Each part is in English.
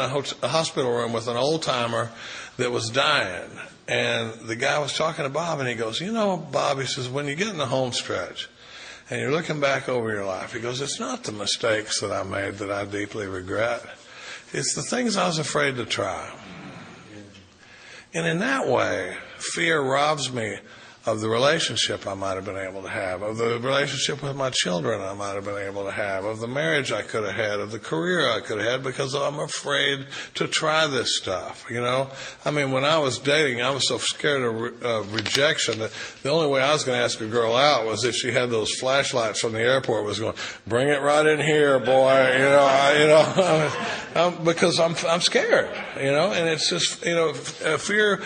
a hospital room with an old timer that was dying. And the guy was talking to Bob, and he goes, Bob, he says, when you get in the home stretch and you're looking back over your life, he goes, it's not the mistakes that I made that I deeply regret. It's the things I was afraid to try. And in that way, fear robs me of the relationship I might have been able to have, of the relationship with my children I might have been able to have, of the marriage I could have had, of the career I could have had, because I'm afraid to try this stuff, When I was dating, I was so scared of rejection that the only way I was going to ask a girl out was if she had those flashlights from the airport, was going, bring it right in here, boy, because I'm scared, and it's just, fear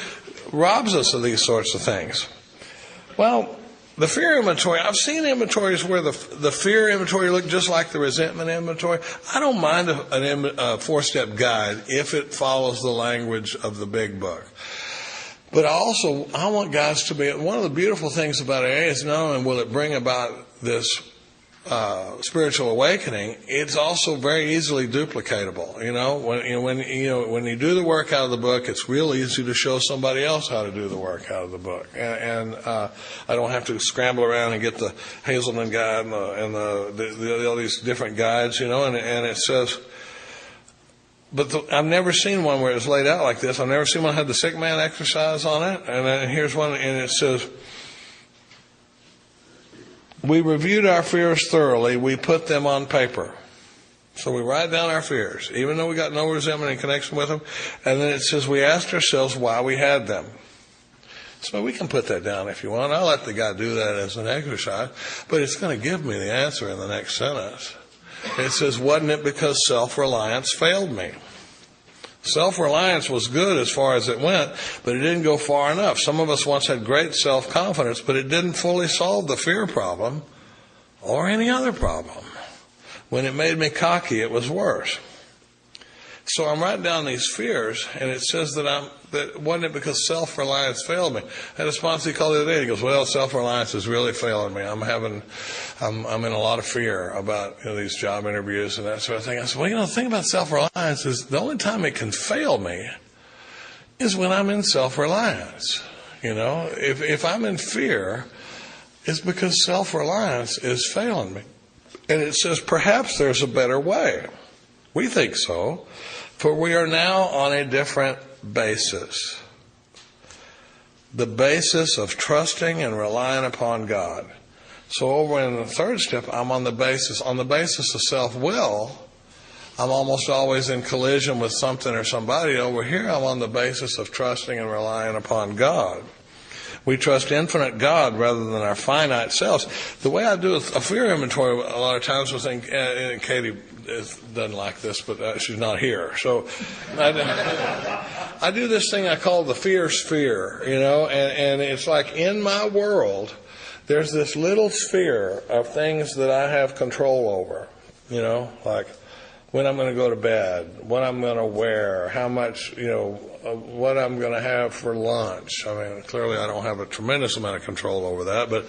robs us of these sorts of things. Well, the fear inventory, I've seen inventories where the fear inventory looked just like the resentment inventory. I don't mind a four-step guide if it follows the language of the big book. But I want guys to be, one of the beautiful things about AA is not only will it bring about this spiritual awakening, it's also very easily duplicatable. When you do the work out of the book, it's real easy to show somebody else how to do the work out of the book, and I don't have to scramble around and get the Hazelden guide and all these different guides, and it says. But I've never seen one where it's laid out like this. I've never seen one that had the sick man exercise on it, and then here's one, and it says, we reviewed our fears thoroughly. We put them on paper. So we write down our fears, even though we got no resentment in connection with them. And then it says we asked ourselves why we had them. So we can put that down if you want. I'll let the guy do that as an exercise. But it's going to give me the answer in the next sentence. It says, wasn't it because self-reliance failed me? Self-reliance was good as far as it went, but it didn't go far enough. Some of us once had great self-confidence, but it didn't fully solve the fear problem or any other problem. When it made me cocky, it was worse. So I'm writing down these fears, and it says that wasn't it because self-reliance failed me? I had a sponsor call the other day. He goes, well, self-reliance is really failing me. I'm in a lot of fear about these job interviews and that sort of thing. I said, well, the thing about self-reliance is the only time it can fail me is when I'm in self-reliance. If I'm in fear, it's because self-reliance is failing me. And it says, perhaps there's a better way. We think so, for we are now on a different basis. The basis of trusting and relying upon God. So over in the third step, I'm on the basis of self-will. I'm almost always in collision with something or somebody. Over here, I'm on the basis of trusting and relying upon God. We trust infinite God rather than our finite selves. The way I do a fear inventory a lot of times, I think, and Katie doesn't like this, but she's not here. So I do this thing I call the fear sphere, and it's like in my world, there's this little sphere of things that I have control over, like when I'm going to go to bed, what I'm going to wear, how much, what I'm going to have for lunch. I mean, clearly I don't have a tremendous amount of control over that, but,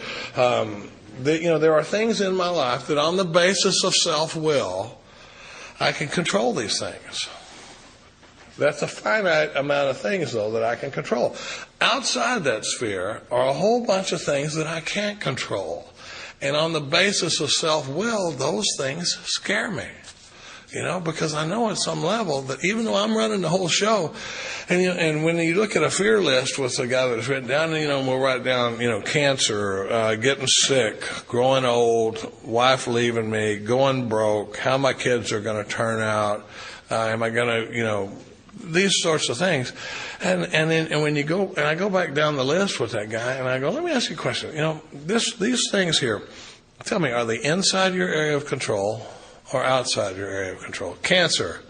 there are things in my life that on the basis of self-will, I can control these things. That's a finite amount of things, though, that I can control. Outside that sphere are a whole bunch of things that I can't control. And on the basis of self-will, those things scare me. Because I know at some level that even though I'm running the whole show, and when you look at a fear list with a guy that's written down, we'll write down, cancer, getting sick, growing old, wife leaving me, going broke, how my kids are going to turn out, am I going to, these sorts of things. And when you go, and I go back down the list with that guy, and I go, let me ask you a question. These things here, tell me, are they inside your area of control or outside your area of control? Cancer,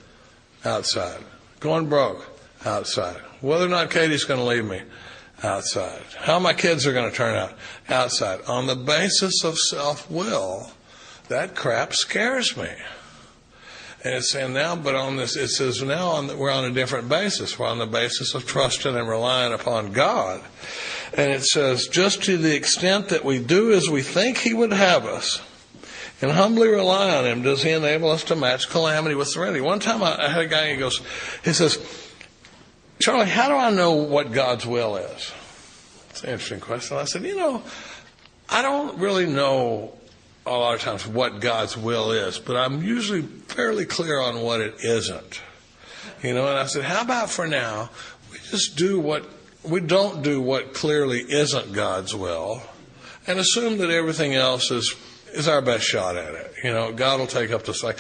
outside. Going broke, outside. Whether or not Katie's going to leave me, outside. How my kids are going to turn out, outside. On the basis of self-will, that crap scares me. And it's saying now, but on this, it says now we're on a different basis. We're on the basis of trusting and relying upon God. And it says, just to the extent that we do as we think He would have us, and humbly rely on Him, does He enable us to match calamity with serenity. One time I had a guy, he says, Charlie, how do I know what God's will is? It's an interesting question. I said, I don't really know a lot of times what God's will is, but I'm usually fairly clear on what it isn't. And I said, how about for now, we don't do what clearly isn't God's will, and assume that everything else is our best shot at it. God will take up the slack.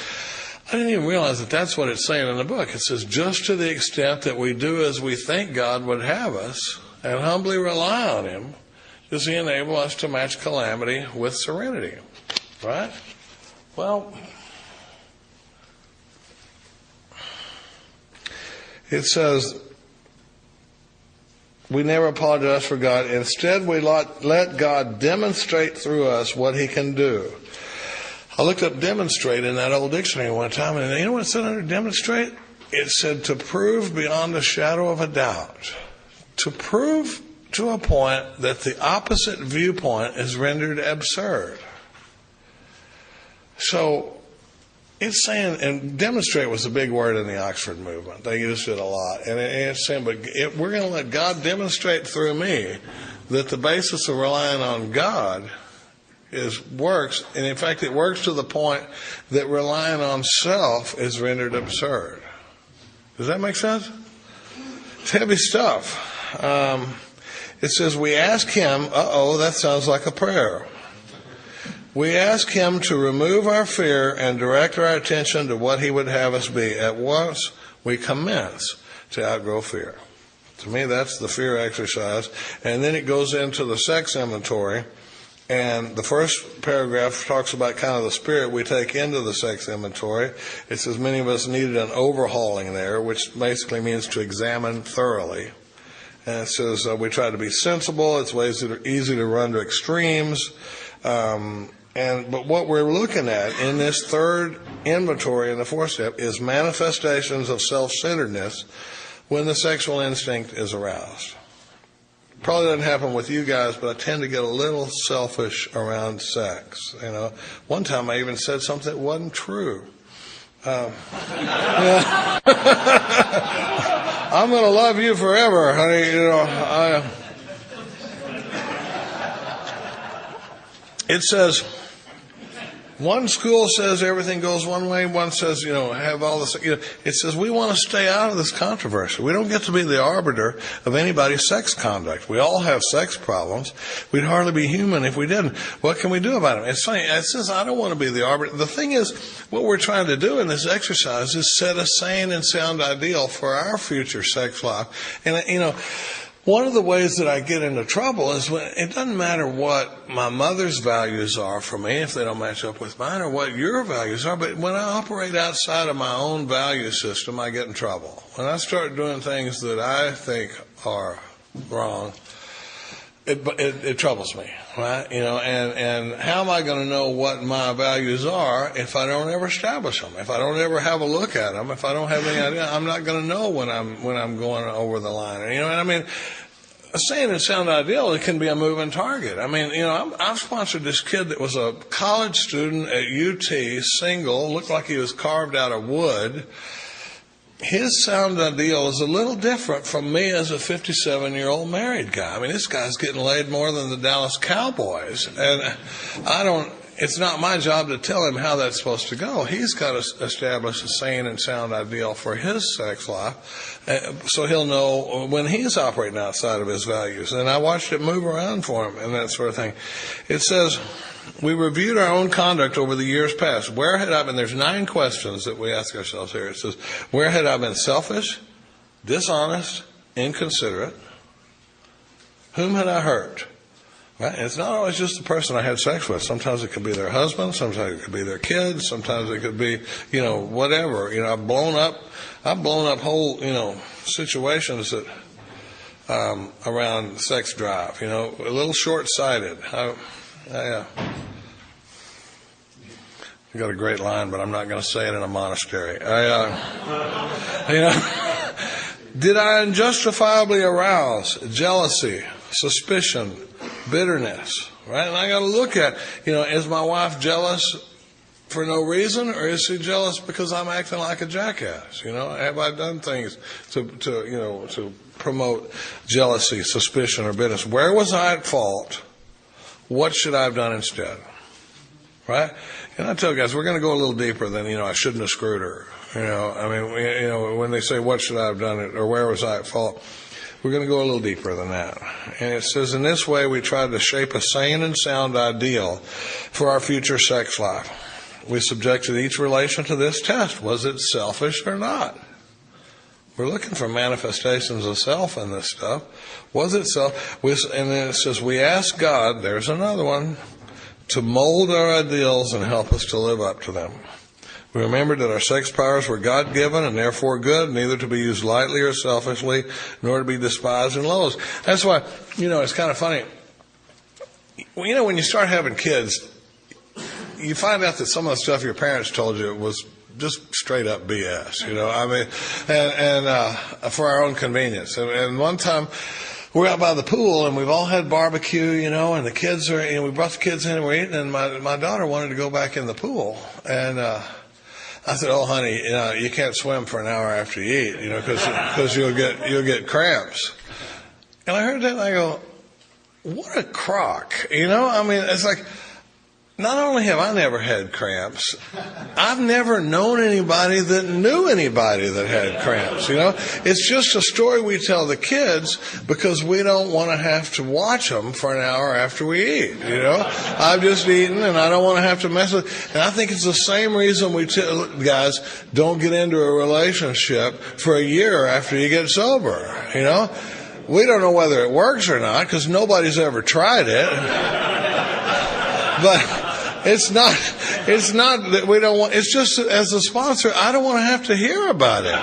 I didn't even realize that that's what it's saying in the book. It says, just to the extent that we do as we think God would have us and humbly rely on Him, does He enable us to match calamity with serenity. Right? Well, it says, we never apologize for God. Instead, we let God demonstrate through us what He can do. I looked up demonstrate in that old dictionary one time, and you know what it said under demonstrate? It said to prove beyond a shadow of a doubt. To prove to a point that the opposite viewpoint is rendered absurd. So it's saying, and demonstrate was a big word in the Oxford movement. They used it a lot. And it's saying, but we're going to let God demonstrate through me that the basis of relying on God works, and in fact it works to the point that relying on self is rendered absurd. Does that make sense? It's heavy stuff. It says we ask Him, that sounds like a prayer. We ask Him to remove our fear and direct our attention to what He would have us be. At once we commence to outgrow fear. To me, that's the fear exercise. And then it goes into the sex inventory. And the first paragraph talks about kind of the spirit we take into the sex inventory. It says many of us needed an overhauling there, which basically means to examine thoroughly. And it says we try to be sensible. It's ways that are easy to run to extremes. But what we're looking at in this third inventory in the fourth step is manifestations of self-centeredness when the sexual instinct is aroused. Probably doesn't happen with you guys, but I tend to get a little selfish around sex. One time I even said something that wasn't true. I'm going to love you forever, honey. It says, one school says everything goes one way, one says, have all this. It says we want to stay out of this controversy. We don't get to be the arbiter of anybody's sex conduct. We all have sex problems. We'd hardly be human if we didn't. What can we do about it? It's funny. It says I don't want to be the arbiter. The thing is, what we're trying to do in this exercise is set a sane and sound ideal for our future sex life. And, one of the ways that I get into trouble is when it doesn't matter what my mother's values are for me, if they don't match up with mine, or what your values are, but when I operate outside of my own value system, I get in trouble. When I start doing things that I think are wrong, it troubles me, right? And how am I going to know what my values are if I don't ever establish them? If I don't ever have a look at them, if I don't have any idea, I'm not going to know when I'm going over the line. A sane and sound ideal, it can be a moving target. I've sponsored this kid that was a college student at UT, single, looked like he was carved out of wood. His sound ideal is a little different from me as a 57-year-old married guy. This guy's getting laid more than the Dallas Cowboys. And it's not my job to tell him how that's supposed to go. He's got to establish a sane and sound ideal for his sex life, so he'll know when he's operating outside of his values. And I watched it move around for him and that sort of thing. It says, we reviewed our own conduct over the years past. Where had I been? There's 9 questions that we ask ourselves here. It says, where had I been selfish, dishonest, inconsiderate? Whom had I hurt? Right? And it's not always just the person I had sex with. Sometimes it could be their husband. Sometimes it could be their kids. Sometimes it could be, whatever. I've blown up whole, situations that, around sex drive, a little short-sighted. I got a great line, but I'm not going to say it in a monastery. Did I unjustifiably arouse jealousy, suspicion, bitterness? Right? And I got to look at, is my wife jealous for no reason, or is he jealous because I'm acting like a jackass? Have I done things to promote jealousy, suspicion, or bitterness? Where was I at fault? What should I have done instead? Right? And I tell guys, we're going to go a little deeper than, I shouldn't have screwed her. When they say, what should I have done, or where was I at fault? We're going to go a little deeper than that. And it says, in this way, we try to shape a sane and sound ideal for our future sex life. We subjected each relation to this test. Was it selfish or not? We're looking for manifestations of self in this stuff. Was it self? And then it says, we ask God, there's another one, to mold our ideals and help us to live up to them. We remembered that our sex powers were God-given and therefore good, neither to be used lightly or selfishly, nor to be despised and loathed. That's why, it's kind of funny. When you start having kids, you find out that some of the stuff your parents told you was just straight up BS, and for our own convenience. And one time, we're out by the pool, and we've all had barbecue, and the kids are, we brought the kids in and we're eating, and my daughter wanted to go back in the pool. And I said, oh, honey, you can't swim for an hour after you eat, because you'll get cramps. And I heard that, and I go, what a crock, it's like, not only have I never had cramps, I've never known anybody that knew anybody that had cramps, It's just a story we tell the kids because we don't want to have to watch them for an hour after we eat, I've just eaten and I don't want to have to mess with it. And I think it's the same reason we tell guys, don't get into a relationship for a year after you get sober, We don't know whether it works or not because nobody's ever tried it. But it's not that we don't want, it's just as a sponsor, I don't want to have to hear about it.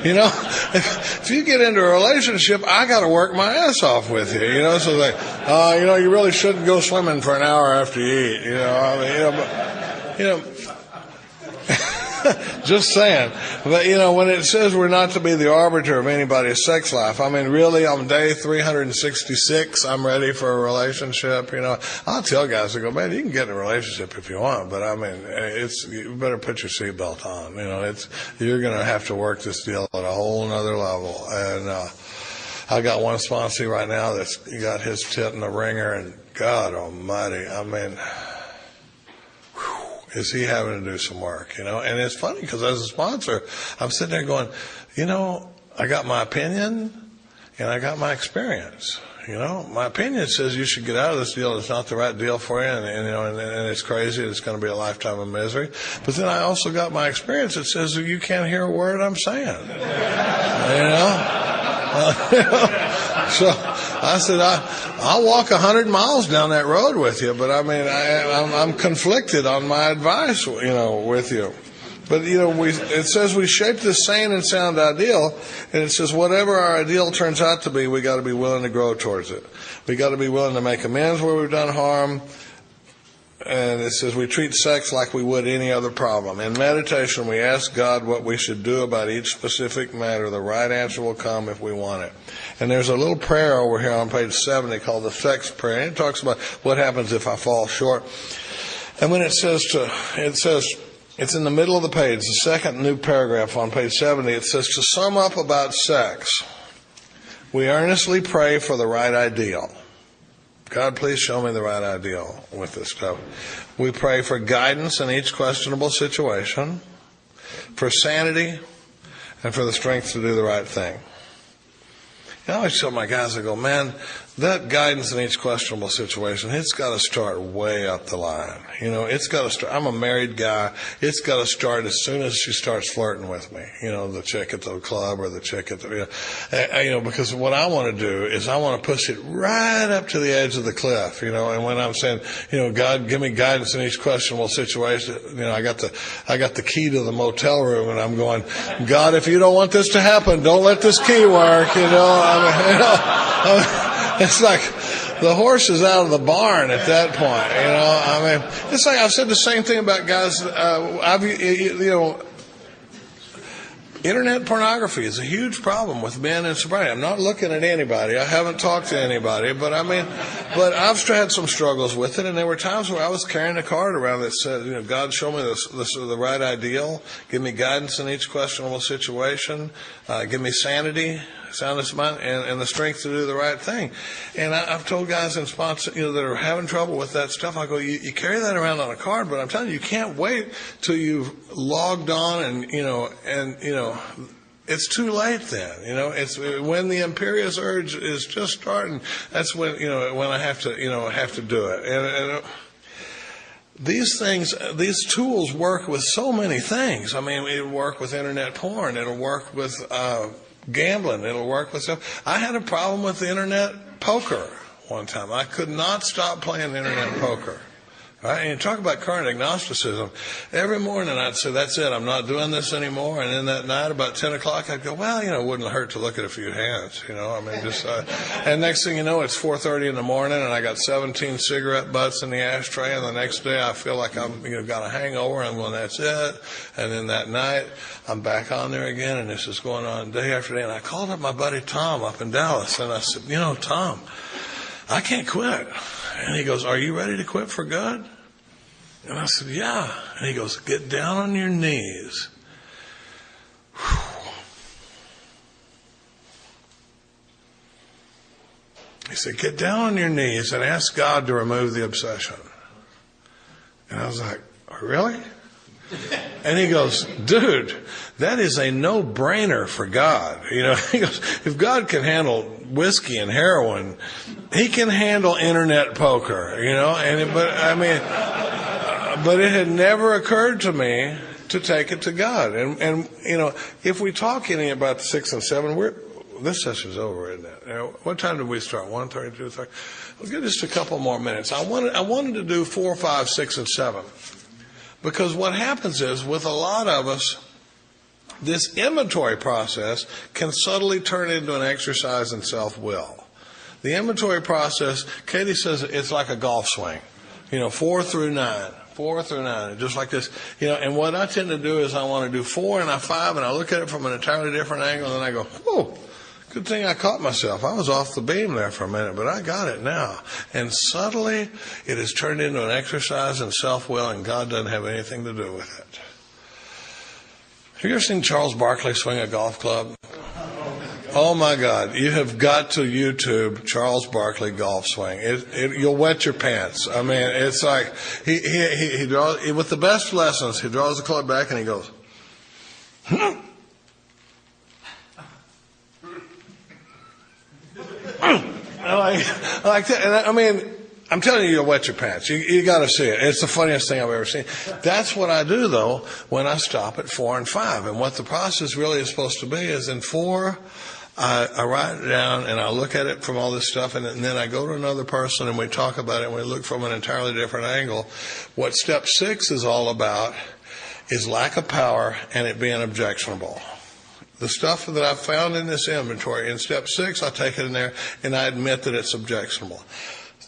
If you get into a relationship, I got to work my ass off with you, so like, you really shouldn't go swimming for an hour after you eat, just saying. But, when it says we're not to be the arbiter of anybody's sex life, really, on day 366, I'm ready for a relationship, I'll tell guys, I go, man, you can get in a relationship if you want, but you better put your seatbelt on, you're going to have to work this deal at a whole nother level. And, I got one sponsor right now that's got his tit in the ringer, and God almighty, is he having to do some work, And it's funny because as a sponsor, I'm sitting there going, I got my opinion and I got my experience. My opinion says you should get out of this deal. It's not the right deal for you, and it's crazy. It's going to be a lifetime of misery. But then I also got my experience that says you can't hear a word I'm saying. So I said, I'll walk 100 miles down that road with you, but I'm conflicted on my advice, with you. But, it says we shape this sane and sound ideal, and it says whatever our ideal turns out to be, we got to be willing to grow towards it. We got to be willing to make amends where we've done harm. And it says we treat sex like we would any other problem. In meditation, we ask God what we should do about each specific matter. The right answer will come if we want it. And there's a little prayer over here on page 70 called the sex prayer. And it talks about what happens if I fall short. And when it says, it's in the middle of the page, the second new paragraph on page 70, it says, to sum up about sex, we earnestly pray for the right ideal. God, please show me the right ideal with this stuff. We pray for guidance in each questionable situation, for sanity, and for the strength to do the right thing. I always tell my guys, I go, man, that guidance in each questionable situation, it's got to start way up the line. It's got to start. I'm a married guy. It's got to start as soon as she starts flirting with me. The chick at the club or the chick at the, because what I want to do is I want to push it right up to the edge of the cliff. And when I'm saying, God, give me guidance in each questionable situation, I got the key to the motel room, and I'm going, God, if you don't want this to happen, don't let this key work. It's like the horse is out of the barn at that point, It's like I've said the same thing about guys. Internet pornography is a huge problem with men in sobriety. I'm not looking at anybody. I haven't talked to anybody, but I've had some struggles with it, and there were times where I was carrying a card around that said, God, show me the right ideal, give me guidance in each questionable situation, give me sanity, soundness of mind, and the strength to do the right thing. And I've told guys in sponsor, that are having trouble with that stuff, I go, you carry that around on a card, but I'm telling you can't wait till you've logged on and it's too late then. It's when the imperious urge is just starting. That's when I have to do it. And these things, these tools work with so many things. I mean, it'll work with internet porn. It'll work with gambling. It'll work with stuff. I had a problem with the internet poker one time. I could not stop playing internet poker. Right? And you talk about current agnosticism. Every morning I'd say, that's it, I'm not doing this anymore. And then that night about 10 o'clock I'd go, well, it wouldn't hurt to look at a few hands, and next thing you know, it's 4:30 in the morning and I got 17 cigarette butts in the ashtray, and the next day I feel like I'm got a hangover, and well, that's it. And then that night I'm back on there again, and this is going on day after day. And I called up my buddy Tom up in Dallas, and I said, Tom, I can't quit. And he goes, are you ready to quit for good? And I said, yeah. And he goes, get down on your knees. Whew. He said, get down on your knees and ask God to remove the obsession. And I was like, really? And he goes, dude, that is a no-brainer for God. He goes, if God can handle whiskey and heroin, he can handle internet poker, but it had never occurred to me to take it to God. And if we talk any about the 6 and 7, this session's over, isn't it? What time did we start? 1:30, 2:30? We'll get just a couple more minutes. I wanted to do 4, 5, 6, and 7. Because what happens is, with a lot of us, this inventory process can subtly turn into an exercise in self-will. The inventory process, Katie says it's like a golf swing. 4 through 9. 4 through 9, just like this. And what I tend to do is I want to do 4 and 5, and I look at it from an entirely different angle, and then I go, whoa, good thing I caught myself. I was off the beam there for a minute, but I got it now. And subtly, it has turned into an exercise in self-will, and God doesn't have anything to do with it. Have you ever seen Charles Barkley swing a golf club? Oh my God! You have got to YouTube Charles Barkley golf swing. You'll wet your pants. I mean, it's like he draws with the best lessons. He draws the club back and he goes. I like that. And I mean, I'm telling you, you'll wet your pants. You got to see it. It's the funniest thing I've ever seen. That's what I do though when I stop at 4 and 5. And what the process really is supposed to be is in 4. I write it down and I look at it from all this stuff, and then I go to another person and we talk about it and we look from an entirely different angle. What step 6 is all about is lack of power and it being objectionable. The stuff that I've found in this inventory, in step 6, I take it in there and I admit that it's objectionable.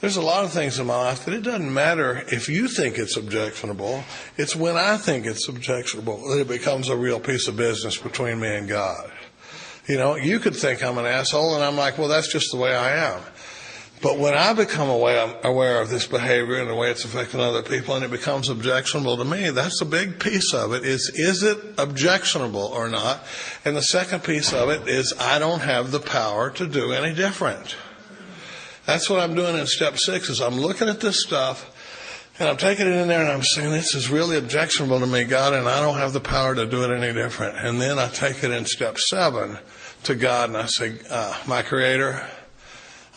There's a lot of things in my life that it doesn't matter if you think it's objectionable. It's when I think it's objectionable that it becomes a real piece of business between me and God. You could think I'm an asshole, and I'm like, well, that's just the way I am. But when I become aware of this behavior and the way it's affecting other people, and it becomes objectionable to me, that's a big piece of it, is it objectionable or not? And the second piece of it is I don't have the power to do any different. That's what I'm doing in step 6, is I'm looking at this stuff, and I'm taking it in there and I'm saying, this is really objectionable to me, God, and I don't have the power to do it any different. And then I take it in step 7 to God and I say, my Creator,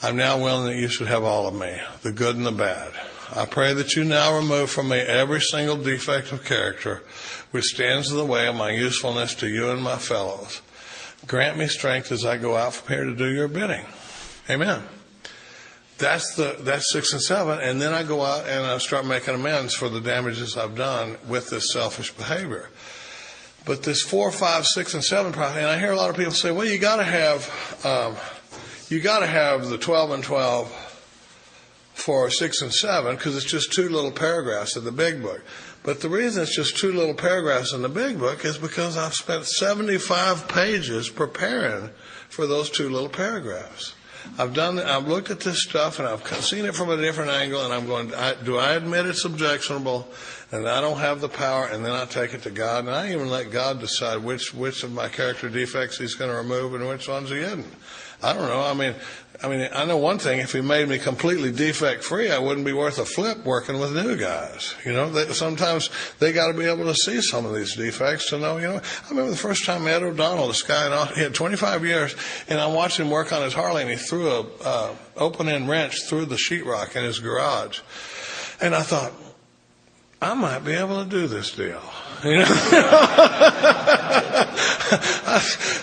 I'm now willing that you should have all of me, the good and the bad. I pray that you now remove from me every single defect of character which stands in the way of my usefulness to you and my fellows. Grant me strength as I go out from here to do your bidding. Amen. That's 6 and 7, and then I go out and I start making amends for the damages I've done with this selfish behavior. But this 4, 5, 6, and 7 prophecy, and I hear a lot of people say, well, you got to have the 12 and 12 for 6 and 7 because it's just 2 little paragraphs in the big book. But the reason it's just 2 little paragraphs in the big book is because I've spent 75 pages preparing for those 2 little paragraphs. I've looked at this stuff and I've seen it from a different angle, and I'm going, do I admit it's objectionable and I don't have the power? And then I take it to God, and I even let God decide which of my character defects He's going to remove and which ones He isn't. I don't know. I mean, I know one thing. If He made me completely defect free, I wouldn't be worth a flip working with new guys. Sometimes they got to be able to see some of these defects to know. I remember the first time Ed O'Donnell, this guy, he had 25 years, and I watched him work on his Harley, and he threw a open-end wrench through the sheetrock in his garage, and I thought, I might be able to do this deal.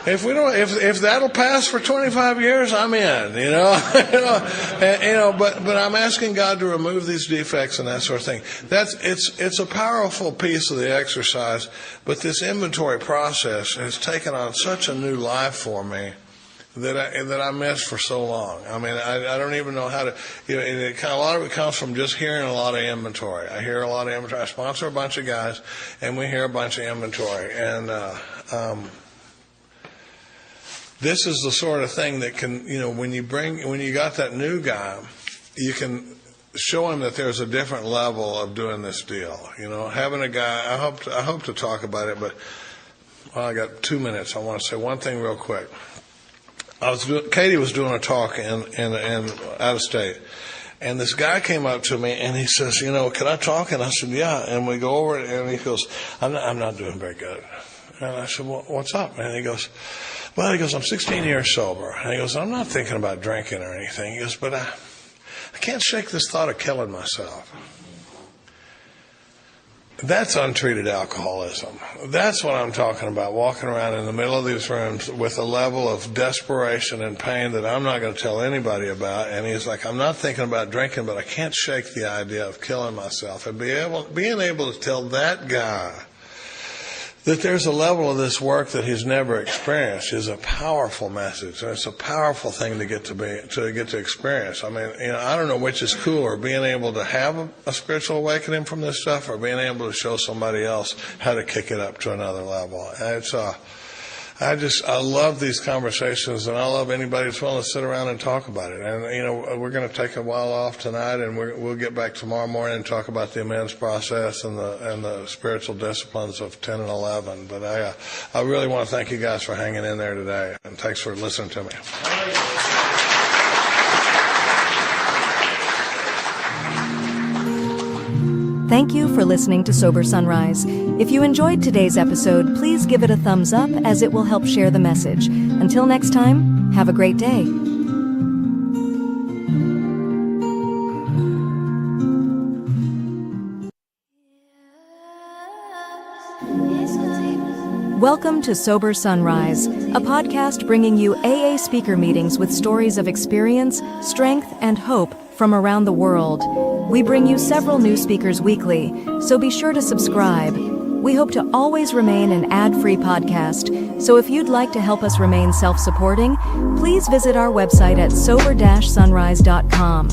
If that'll pass for 25 years, I'm in. But I'm asking God to remove these defects and that sort of thing. It's a powerful piece of the exercise, but this inventory process has taken on such a new life for me that I missed for so long. I don't even know how to. A lot of it comes from just hearing a lot of inventory. I hear a lot of inventory. I sponsor a bunch of guys, and we hear a bunch of inventory. And this is the sort of thing that can, when you got that new guy, you can show him that there's a different level of doing this deal. Having a guy. I hope to talk about it, but I got 2 minutes. I want to say one thing real quick. Katie was doing a talk in out of state, and this guy came up to me and he says, can I talk? And I said, yeah. And we go over it, and he goes, I'm not doing very good. And I said, well, what's up, man? He goes, I'm 16 years sober. And he goes, I'm not thinking about drinking or anything. He goes, but I can't shake this thought of killing myself. That's untreated alcoholism. That's what I'm talking about, walking around in the middle of these rooms with a level of desperation and pain that I'm not going to tell anybody about. And he's like, I'm not thinking about drinking, but I can't shake the idea of killing myself. And being able to tell that guy that there's a level of this work that he's never experienced is a powerful message. And it's a powerful thing to get to experience. I don't know which is cooler, being able to have a spiritual awakening from this stuff, or being able to show somebody else how to kick it up to another level. And I love these conversations, and I love anybody that's willing to sit around and talk about it. And, we're going to take a while off tonight, and we'll get back tomorrow morning and talk about the amends process and the spiritual disciplines of 10 and 11. But I really want to thank you guys for hanging in there today, and thanks for listening to me. Thank you for listening to Sober Sunrise. If you enjoyed today's episode, please give it a thumbs up, as it will help share the message. Until next time, have a great day. Welcome to Sober Sunrise, a podcast bringing you AA speaker meetings with stories of experience, strength, and hope from around the world. We bring you several new speakers weekly, so be sure to subscribe. We hope to always remain an ad-free podcast, so if you'd like to help us remain self-supporting, please visit our website at sober-sunrise.com.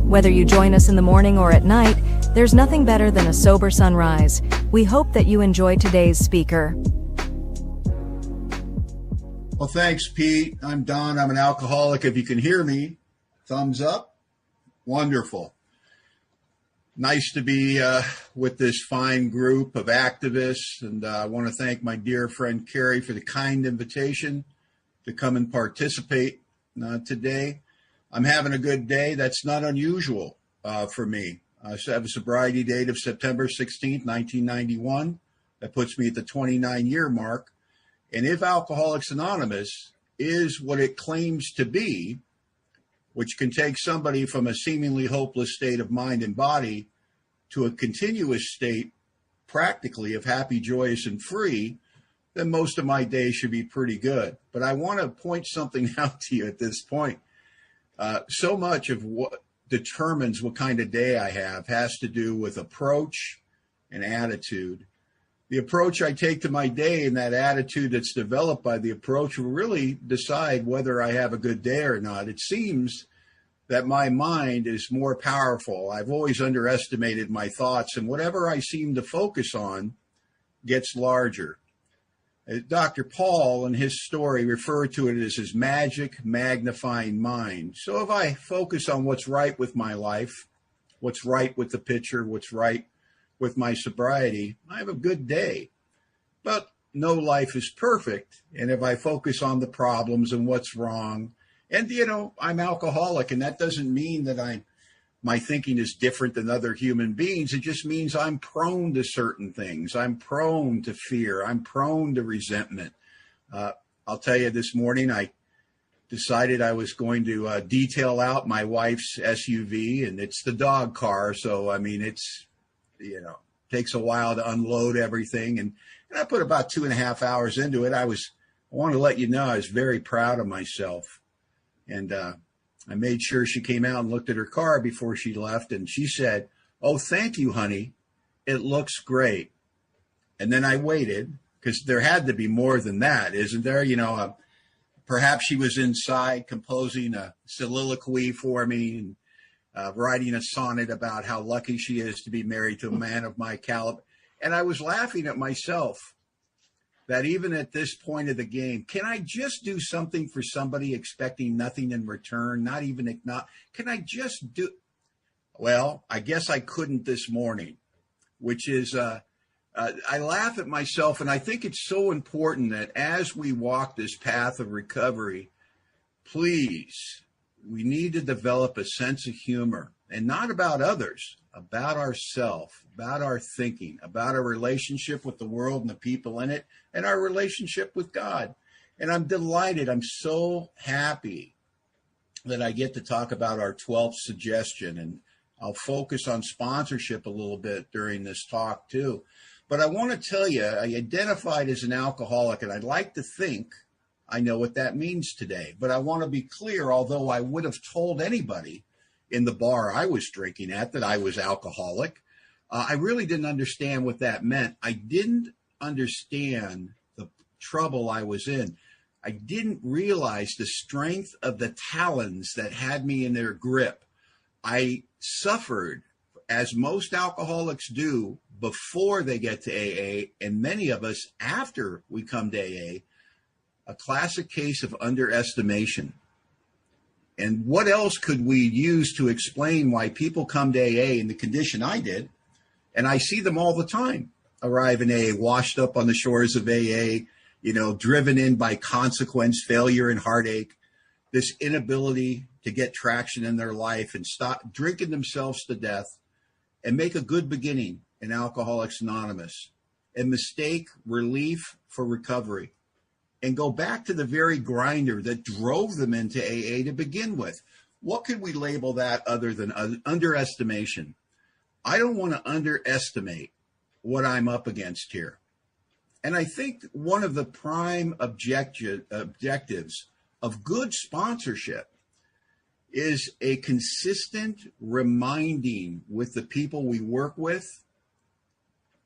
Whether you join us in the morning or at night, there's nothing better than a sober sunrise. We hope that you enjoy today's speaker. Well, thanks, Pete. I'm Don. I'm an alcoholic. If you can hear me, thumbs up. Wonderful. Nice to be with this fine group of activists, and I want to thank my dear friend Carrie for the kind invitation to come and participate today. I'm having a good day. That's not unusual for me. I have a sobriety date of September 16th, 1991. That puts me at the 29-year mark. And if Alcoholics Anonymous is what it claims to be, which can take somebody from a seemingly hopeless state of mind and body to a continuous state, practically, of happy, joyous, and free, then most of my day should be pretty good. But I want to point something out to you at this point. So much of what determines what kind of day I have has to do with approach and attitude. The approach I take to my day and that attitude that's developed by the approach will really decide whether I have a good day or not. It seems that my mind is more powerful. I've always underestimated my thoughts, and whatever I seem to focus on gets larger. Dr. Paul, in his story, referred to it as his magic magnifying mind. So if I focus on what's right with my life, what's right with the picture, what's right with my sobriety, I have a good day. But no life is perfect. And if I focus on the problems and what's wrong, and, I'm alcoholic, and that doesn't mean that my thinking is different than other human beings. It just means I'm prone to certain things. I'm prone to fear. I'm prone to resentment. I'll tell you, this morning I decided I was going to detail out my wife's SUV, and it's the dog car. So, it's, takes a while to unload everything. And I put about 2.5 hours into it. I want to let you know I was very proud of myself. And I made sure she came out and looked at her car before she left. And she said, "Oh, thank you, honey. It looks great." And then I waited, because there had to be more than that, isn't there? Perhaps she was inside composing a soliloquy for me and writing a sonnet about how lucky she is to be married to a man of my caliber. And I was laughing at myself that even at this point of the game, can I just do something for somebody expecting nothing in return, not even acknowledge? Can I just do? Well, I guess I couldn't this morning, which is, I laugh at myself. And I think it's so important that as we walk this path of recovery, please, we need to develop a sense of humor, and not about others, about ourselves, about our thinking, about our relationship with the world and the people in it, and our relationship with God. And I'm delighted. I'm so happy that I get to talk about our 12th suggestion. And I'll focus on sponsorship a little bit during this talk too. But I want to tell you, I identified as an alcoholic, and I'd like to think I know what that means today. But I want to be clear, although I would have told anybody in the bar I was drinking at that I was alcoholic, I really didn't understand what that meant. I didn't understand the trouble I was in. I didn't realize the strength of the talons that had me in their grip. I suffered, as most alcoholics do, before they get to AA, and many of us after we come to AA, a classic case of underestimation. And what else could we use to explain why people come to AA in the condition I did? And I see them all the time arrive in AA, washed up on the shores of AA, driven in by consequence, failure, and heartache, this inability to get traction in their life and stop drinking themselves to death, and make a good beginning in Alcoholics Anonymous and mistake relief for recovery, and go back to the very grinder that drove them into AA to begin with. What could we label that other than underestimation? I don't want to underestimate what I'm up against here. And I think one of the prime objectives of good sponsorship is a consistent reminding with the people we work with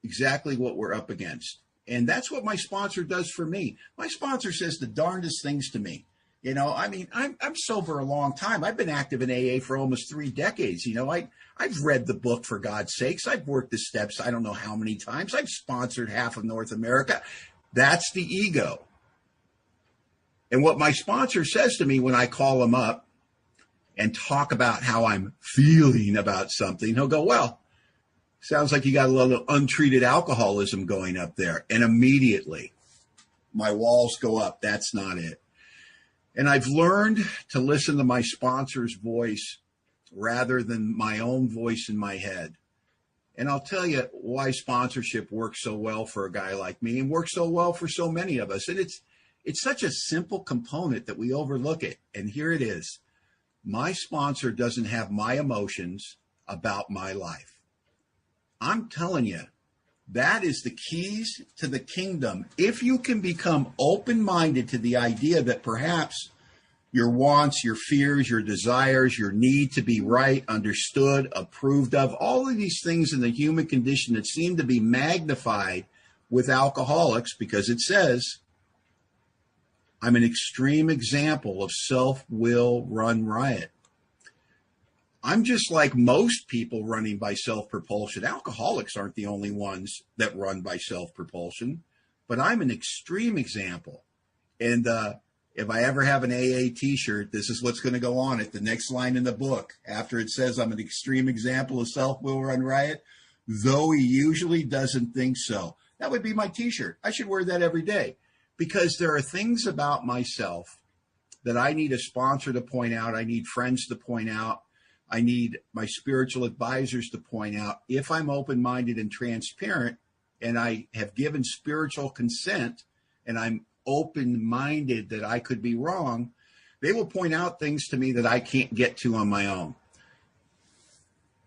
exactly what we're up against. And that's what my sponsor does for me. My sponsor says the darndest things to me. I'm sober a long time. I've been active in AA for almost 3 decades. I've read the book, for God's sakes. I've worked the steps I don't know how many times. I've sponsored half of North America. That's the ego. And what my sponsor says to me when I call him up and talk about how I'm feeling about something, he'll go, "Well, sounds like you got a little untreated alcoholism going up there." And immediately my walls go up. That's not it. And I've learned to listen to my sponsor's voice rather than my own voice in my head. And I'll tell you why sponsorship works so well for a guy like me, and works so well for so many of us. And it's such a simple component that we overlook it. And here it is. My sponsor doesn't have my emotions about my life. I'm telling you, that is the keys to the kingdom. If you can become open-minded to the idea that perhaps your wants, your fears, your desires, your need to be right, understood, approved of, all of these things in the human condition that seem to be magnified with alcoholics, because it says, I'm an extreme example of self-will run riot. I'm just like most people running by self-propulsion. Alcoholics aren't the only ones that run by self-propulsion, but I'm an extreme example. And if I ever have an AA t-shirt, this is what's going to go on it. The next line in the book, after it says I'm an extreme example of self-will run riot, though he usually doesn't think so. That would be my t-shirt. I should wear that every day, because there are things about myself that I need a sponsor to point out. I need friends to point out. I need my spiritual advisors to point out. If I'm open-minded and transparent, and I have given spiritual consent, and I'm open-minded that I could be wrong, they will point out things to me that I can't get to on my own.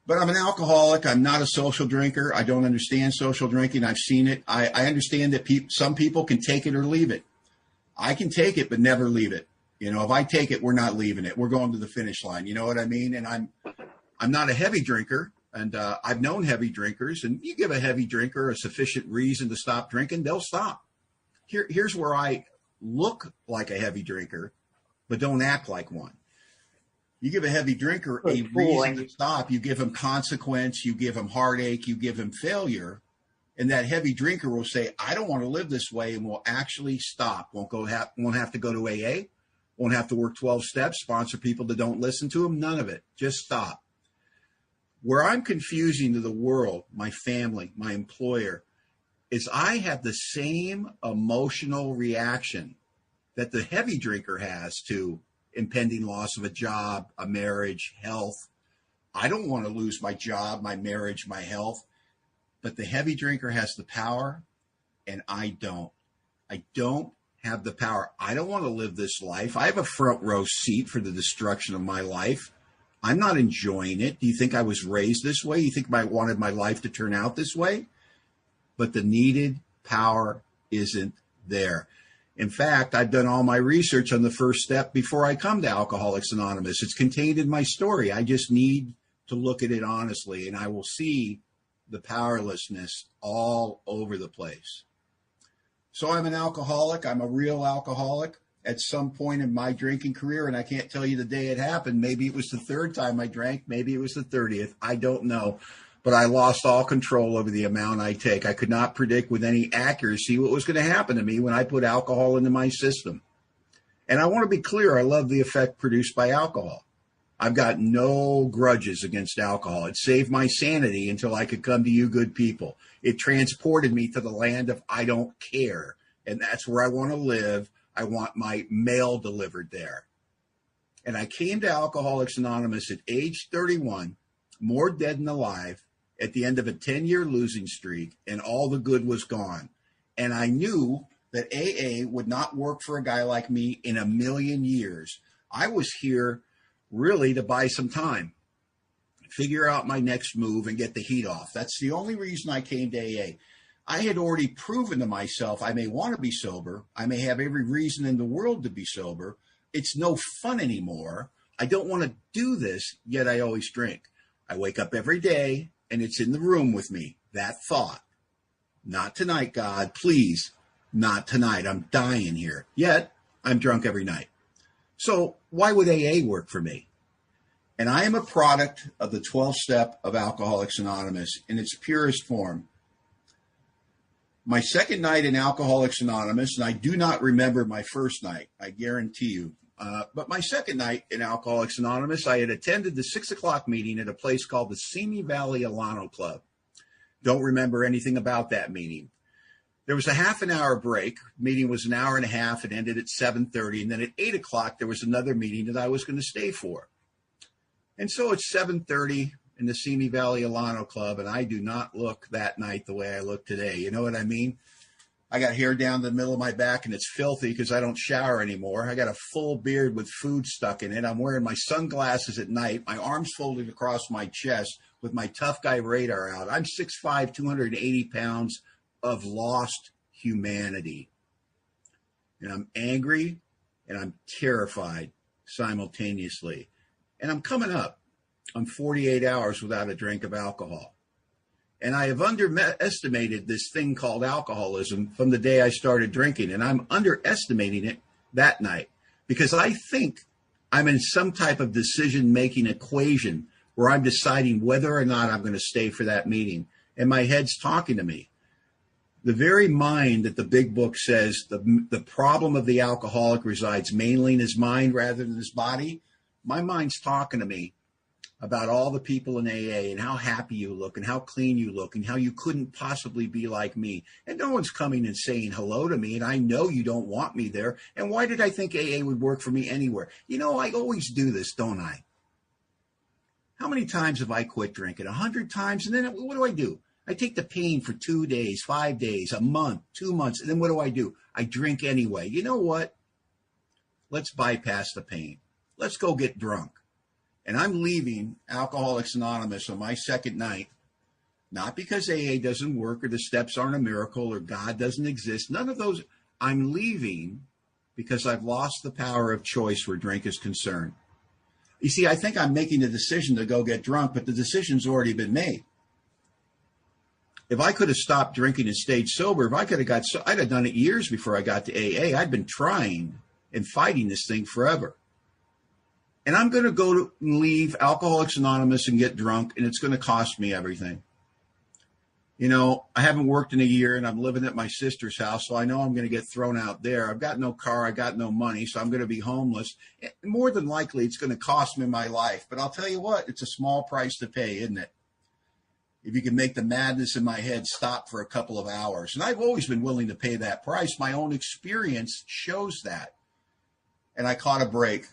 But I'm an alcoholic. I'm not a social drinker. I don't understand social drinking. I've seen it. I understand that some people can take it or leave it. I can take it, but never leave it. You know, if I take it, we're not leaving it. We're going to the finish line. You know what I mean? And I'm not a heavy drinker, and I've known heavy drinkers. And you give a heavy drinker a sufficient reason to stop drinking, they'll stop. Here's where I look like a heavy drinker, but don't act like one. You give a heavy drinker a reason to stop. You give him consequence. You give him heartache. You give him failure. And that heavy drinker will say, I don't want to live this way, and will actually stop. Won't have to go to AA. Won't have to work 12 steps, sponsor people that don't listen to him. None of it. Just stop. Where I'm confusing to the world, my family, my employer, is I have the same emotional reaction that the heavy drinker has to impending loss of a job, a marriage, health. I don't want to lose my job, my marriage, my health. But the heavy drinker has the power, and I don't. I don't have the power. I don't want to live this life. I have a front row seat for the destruction of my life. I'm not enjoying it. Do you think I was raised this way? You think I wanted my life to turn out this way? But the needed power isn't there. In fact, I've done all my research on the first step before I come to Alcoholics Anonymous. It's contained in my story. I just need to look at it honestly, and I will see the powerlessness all over the place. So I'm an alcoholic. I'm a real alcoholic at some point in my drinking career, and I can't tell you the day it happened. Maybe it was the third time I drank. Maybe it was the 30th. I don't know. But I lost all control over the amount I take. I could not predict with any accuracy what was going to happen to me when I put alcohol into my system. And I want to be clear, I love the effect produced by alcohol. I've got no grudges against alcohol. It saved my sanity until I could come to you good people. It transported me to the land of I don't care. And that's where I want to live. I want my mail delivered there. And I came to Alcoholics Anonymous at age 31, more dead than alive, at the end of a 10-year losing streak, and all the good was gone. And I knew that AA would not work for a guy like me in a million years. I was here really to buy some time, figure out my next move, and get the heat off. That's the only reason I came to AA. I had already proven to myself I may want to be sober. I may have every reason in the world to be sober. It's no fun anymore. I don't want to do this, yet I always drink. I wake up every day, and it's in the room with me, that thought. Not tonight, God, please, not tonight. I'm dying here. Yet, I'm drunk every night. So why would AA work for me? And I am a product of the 12th step of Alcoholics Anonymous in its purest form. My second night in Alcoholics Anonymous, and I do not remember my first night, I guarantee you, but my second night in Alcoholics Anonymous, I had attended the 6 o'clock meeting at a place called the Simi Valley Alano Club. Don't remember anything about that meeting. There was a half an hour break. Meeting was an hour and a half. It ended at 7:30. And then at 8 o'clock, there was another meeting that I was going to stay for. And so it's 7:30 in the Simi Valley Alano Club, and I do not look that night the way I look today. You know what I mean? I got hair down the middle of my back, and it's filthy because I don't shower anymore. I got a full beard with food stuck in it. I'm wearing my sunglasses at night, my arms folded across my chest with my tough guy radar out. I'm 6'5", 280 pounds of lost humanity. And I'm angry and I'm terrified simultaneously. And I'm coming up. I'm 48 hours without a drink of alcohol. And I have underestimated this thing called alcoholism from the day I started drinking. And I'm underestimating it that night because I think I'm in some type of decision-making equation where I'm deciding whether or not I'm going to stay for that meeting. And my head's talking to me. The very mind that the big book says the problem of the alcoholic resides mainly in his mind rather than his body. My mind's talking to me about all the people in AA and how happy you look and how clean you look and how you couldn't possibly be like me. And no one's coming and saying hello to me, and I know you don't want me there. And why did I think AA would work for me anywhere? You know, I always do this, don't I? How many times have I quit drinking? 100 times. And then what do? I take the pain for 2 days, 5 days, a month, 2 months. And then what do? I drink anyway. You know what? Let's bypass the pain. Let's go get drunk. And I'm leaving Alcoholics Anonymous on my second night, not because AA doesn't work or the steps aren't a miracle or God doesn't exist. None of those. I'm leaving because I've lost the power of choice where drink is concerned. You see, I think I'm making the decision to go get drunk, but the decision's already been made. If I could have stopped drinking and stayed sober, if I could have I'd have done it years before I got to AA. I'd been trying and fighting this thing forever. And I'm going to go and leave Alcoholics Anonymous and get drunk, and it's going to cost me everything. You know, I haven't worked in a year, and I'm living at my sister's house, so I know I'm going to get thrown out there. I've got no car. I got no money, so I'm going to be homeless. And more than likely, it's going to cost me my life. But I'll tell you what, it's a small price to pay, isn't it? If you can make the madness in my head stop for a couple of hours. And I've always been willing to pay that price. My own experience shows that. And I caught a break.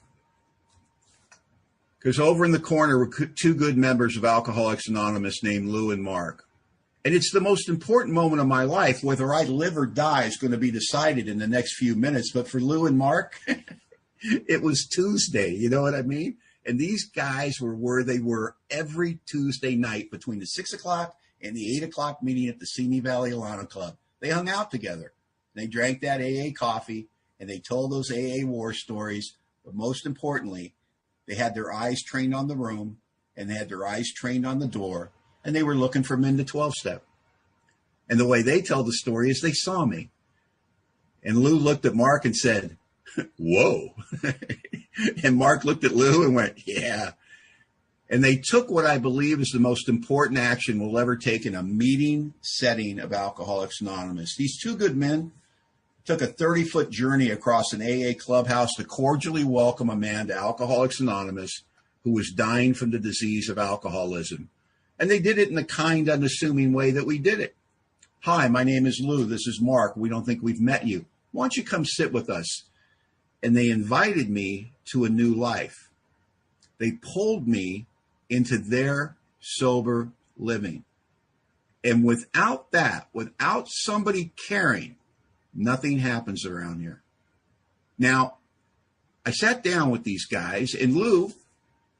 Because over in the corner were two good members of Alcoholics Anonymous named Lou and Mark. And it's the most important moment of my life. Whether I live or die is going to be decided in the next few minutes. But for Lou and Mark, it was Tuesday. You know what I mean? And these guys were where they were every Tuesday night between the 6 o'clock and the 8 o'clock meeting at the Simi Valley Alana Club. They hung out together. They drank that AA coffee, and they told those AA war stories. But most importantly, they had their eyes trained on the room, and they had their eyes trained on the door, and they were looking for men to 12-step. And the way they tell the story is they saw me. And Lou looked at Mark and said, whoa. And Mark looked at Lou and went, yeah. And they took what I believe is the most important action we'll ever take in a meeting setting of Alcoholics Anonymous. These two good men took a 30-foot journey across an AA clubhouse to cordially welcome a man to Alcoholics Anonymous who was dying from the disease of alcoholism. And they did it in the kind, unassuming way that we did it. Hi, my name is Lou. This is Mark. We don't think we've met you. Why don't you come sit with us? And they invited me to a new life. They pulled me into their sober living. And without that, without somebody caring, nothing happens around here. Now, I sat down with these guys, and Lou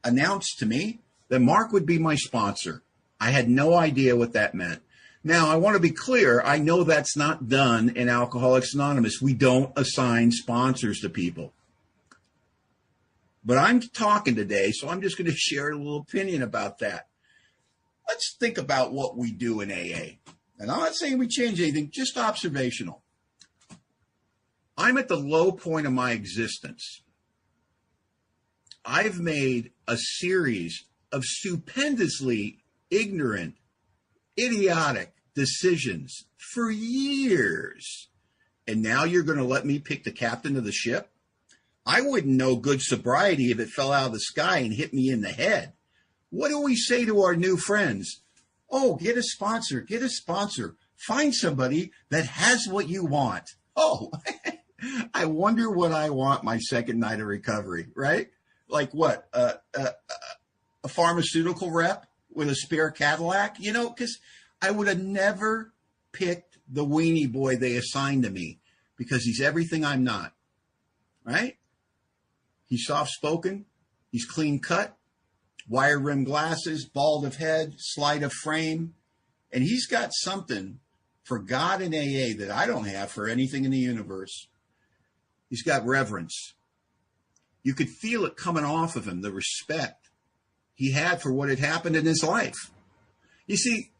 announced to me that Mark would be my sponsor. I had no idea what that meant. Now, I want to be clear. I know that's not done in Alcoholics Anonymous. We don't assign sponsors to people. But I'm talking today, so I'm just going to share a little opinion about that. Let's think about what we do in AA. And I'm not saying we change anything, just observational. I'm at the low point of my existence. I've made a series of stupendously ignorant, idiotic decisions for years. And now you're going to let me pick the captain of the ship? I wouldn't know good sobriety if it fell out of the sky and hit me in the head. What do we say to our new friends? Oh, get a sponsor, get a sponsor. Find somebody that has what you want. Oh, I wonder what I want my second night of recovery, right? Like what? A pharmaceutical rep with a spare Cadillac? You know, because I would have never picked the weenie boy they assigned to me because he's everything I'm not, right? He's soft-spoken. He's clean-cut, wire-rimmed glasses, bald of head, slight of frame. And he's got something for God and AA that I don't have for anything in the universe. He's got reverence. You could feel it coming off of him, the respect he had for what had happened in his life. You see,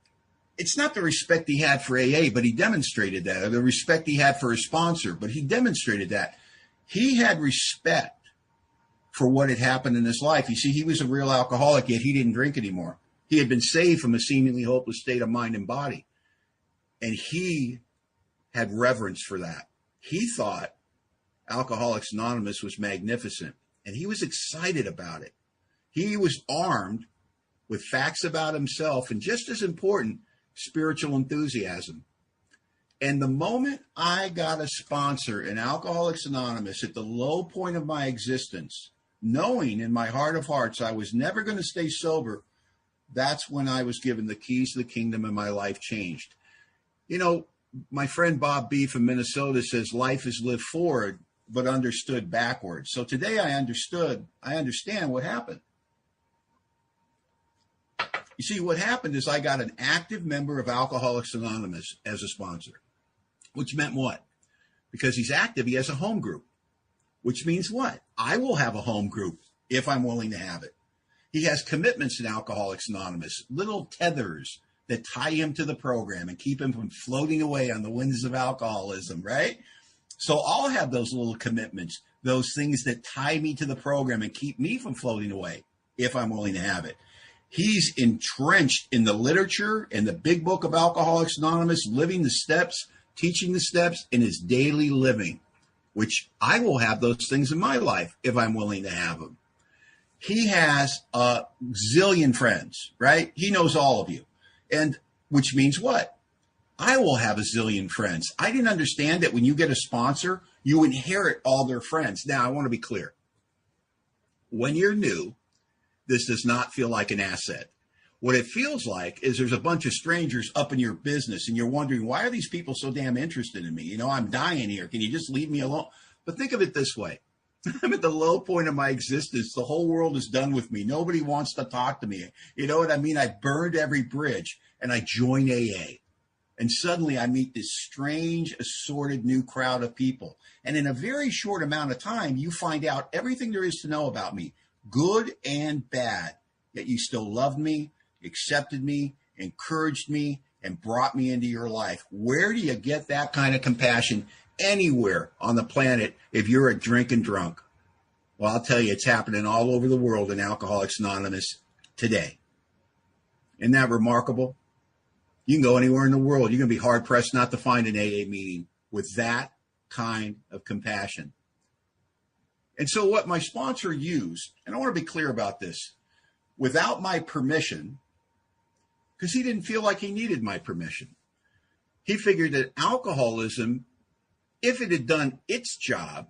it's not the respect he had for AA, but he demonstrated that, or the respect he had for his sponsor, but he demonstrated that. He had respect for what had happened in his life. You see, he was a real alcoholic, yet he didn't drink anymore. He had been saved from a seemingly hopeless state of mind and body. And he had reverence for that. He thought Alcoholics Anonymous was magnificent, and he was excited about it. He was armed with facts about himself and, just as important, spiritual enthusiasm. And the moment I got a sponsor in Alcoholics Anonymous at the low point of my existence, knowing in my heart of hearts I was never going to stay sober, that's when I was given the keys to the kingdom and my life changed. You know, my friend Bob B. from Minnesota says life is lived forward, but understood backwards. So today I understand what happened. You see, what happened is I got an active member of Alcoholics Anonymous as a sponsor, which meant what? Because he's active, he has a home group, which means what? I will have a home group if I'm willing to have it. He has commitments in Alcoholics Anonymous, little tethers that tie him to the program and keep him from floating away on the winds of alcoholism, right? So I'll have those little commitments, those things that tie me to the program and keep me from floating away if I'm willing to have it. He's entrenched in the literature and the big book of Alcoholics Anonymous, living the steps, teaching the steps in his daily living, which I will have those things in my life if I'm willing to have them. He has a zillion friends, right? He knows all of you. And which means what? I will have a zillion friends. I didn't understand that when you get a sponsor, you inherit all their friends. Now, I want to be clear. When you're new, this does not feel like an asset. What it feels like is there's a bunch of strangers up in your business and you're wondering, why are these people so damn interested in me? You know, I'm dying here. Can you just leave me alone? But think of it this way. I'm at the low point of my existence. The whole world is done with me. Nobody wants to talk to me. You know what I mean? I burned every bridge and I join AA. And suddenly I meet this strange, assorted new crowd of people. And in a very short amount of time, you find out everything there is to know about me, good and bad. Yet you still loved me, accepted me, encouraged me, and brought me into your life. Where do you get that kind of compassion anywhere on the planet if you're a drinking drunk? Well, I'll tell you, it's happening all over the world in Alcoholics Anonymous today. Isn't that remarkable? You can go anywhere in the world. You're going to be hard-pressed not to find an AA meeting with that kind of compassion. And so what my sponsor used, and I want to be clear about this, without my permission, because he didn't feel like he needed my permission, he figured that alcoholism, if it had done its job,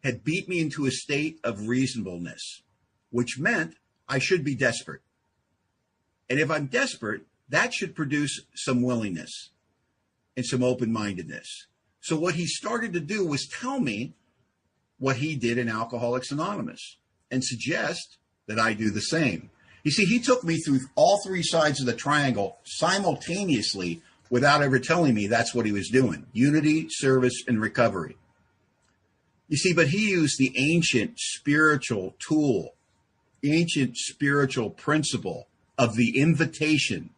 had beat me into a state of reasonableness, which meant I should be desperate. And if I'm desperate, that should produce some willingness and some open-mindedness. So what he started to do was tell me what he did in Alcoholics Anonymous and suggest that I do the same. You see, he took me through all three sides of the triangle simultaneously without ever telling me that's what he was doing: unity, service, and recovery. You see, but he used the ancient spiritual tool, ancient spiritual principle of the invitation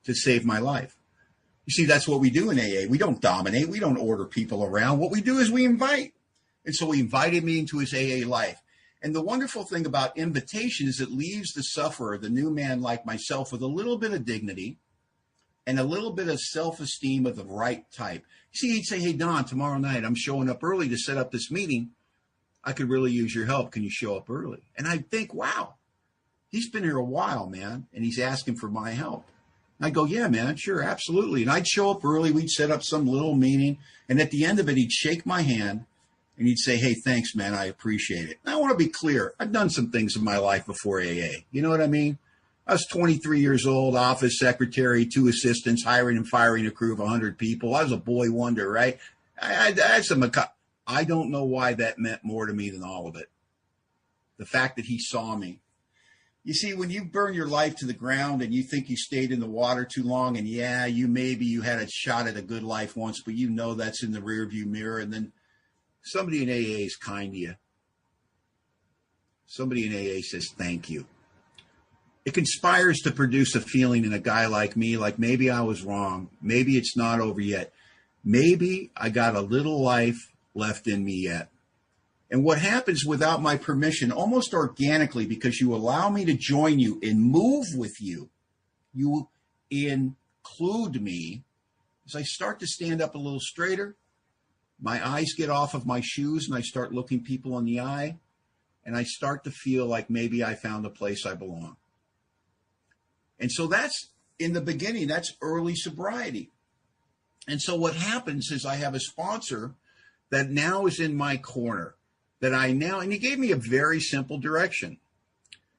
to save my life. You see, that's what we do in AA. We don't dominate. We don't order people around. What we do is we invite. And so he invited me into his AA life. And the wonderful thing about invitation is it leaves the sufferer, the new man like myself, with a little bit of dignity and a little bit of self-esteem of the right type. See, he'd say, hey, Don, tomorrow night I'm showing up early to set up this meeting. I could really use your help. Can you show up early? And I'd think, wow, he's been here a while, man, and he's asking for my help. And I'd go, yeah, man, sure, absolutely. And I'd show up early. We'd set up some little meeting. And at the end of it, he'd shake my hand and he'd say, hey, thanks, man, I appreciate it. And I want to be clear. I've done some things in my life before AA. You know what I mean? I was 23 years old, office secretary, 2 assistants, hiring and firing a crew of 100 people. I was a boy wonder, right? I had some. I don't know why that meant more to me than all of it. The fact that he saw me. You see, when you burn your life to the ground and you think you stayed in the water too long, and yeah, you had a shot at a good life once, but you know that's in the rearview mirror, and then somebody in AA is kind to you. Somebody in AA says thank you. It conspires to produce a feeling in a guy like me, like maybe I was wrong. Maybe it's not over yet. Maybe I got a little life left in me yet. And what happens without my permission, almost organically, because you allow me to join you and move with you, you include me, as I start to stand up a little straighter, my eyes get off of my shoes and I start looking people in the eye, and I start to feel like maybe I found a place I belong. And so that's, in the beginning, that's early sobriety. And so what happens is I have a sponsor that now is in my corner, and he gave me a very simple direction.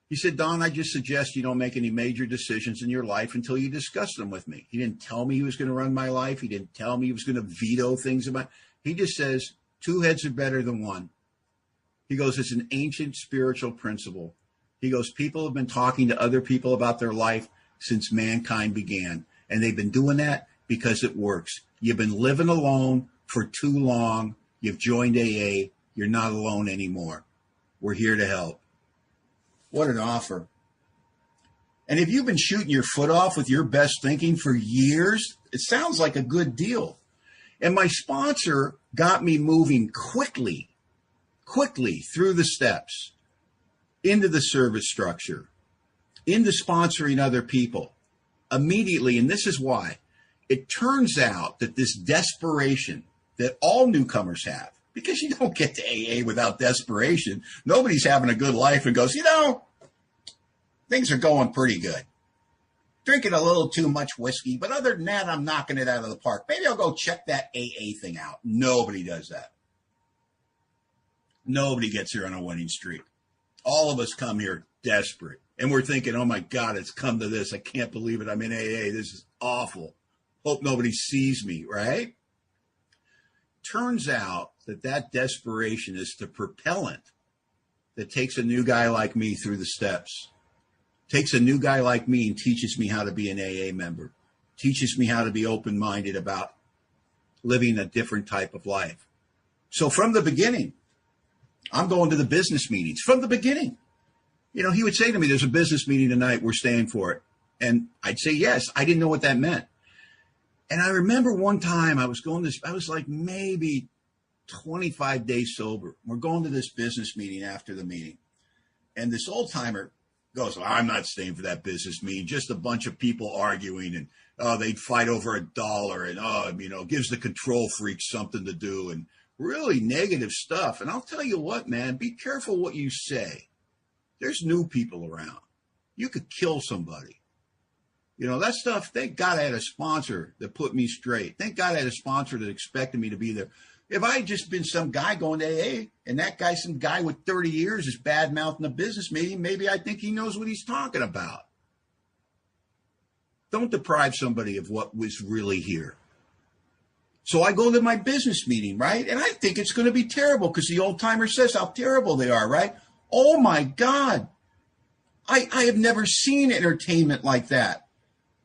He said, Don, I just suggest you don't make any major decisions in your life until you discuss them with me. He didn't tell me he was going to run my life. He didn't tell me he was going to veto things about. He just says, 2 heads are better than 1. He goes, it's an ancient spiritual principle. He goes, people have been talking to other people about their life since mankind began. And they've been doing that because it works. You've been living alone for too long. You've joined AA. You're not alone anymore. We're here to help. What an offer. And if you've been shooting your foot off with your best thinking for years, it sounds like a good deal. And my sponsor got me moving quickly through the steps, into the service structure, into sponsoring other people immediately. And this is why. It turns out that this desperation that all newcomers have, because you don't get to AA without desperation. Nobody's having a good life and goes, things are going pretty good. Drinking a little too much whiskey, but other than that, I'm knocking it out of the park. Maybe I'll go check that AA thing out. Nobody does that. Nobody gets here on a winning streak. All of us come here desperate. And we're thinking, oh my God, it's come to this. I can't believe it. I'm in AA. This is awful. Hope nobody sees me, right? Turns out that desperation is the propellant that takes a new guy like me through the steps, takes a new guy like me and teaches me how to be an AA member, teaches me how to be open-minded about living a different type of life. So from the beginning, I'm going to the business meetings. From the beginning, he would say to me, there's a business meeting tonight. We're staying for it. And I'd say yes. I didn't know what that meant. And I remember one time I was like maybe 25 days sober. We're going to this business meeting after the meeting. And this old timer goes, well, I'm not staying for that business meeting. Just a bunch of people arguing and they'd fight over $1 and gives the control freaks something to do and really negative stuff. And I'll tell you what, man, be careful what you say. There's new people around. You could kill somebody. That stuff, thank God I had a sponsor that put me straight. Thank God I had a sponsor that expected me to be there. If I had just been some guy going to AA and that guy, some guy with 30 years is bad-mouthing a business meeting, maybe I think he knows what he's talking about. Don't deprive somebody of what was really here. So I go to my business meeting, right? And I think it's going to be terrible because the old timer says how terrible they are, right? Oh my God. I have never seen entertainment like that.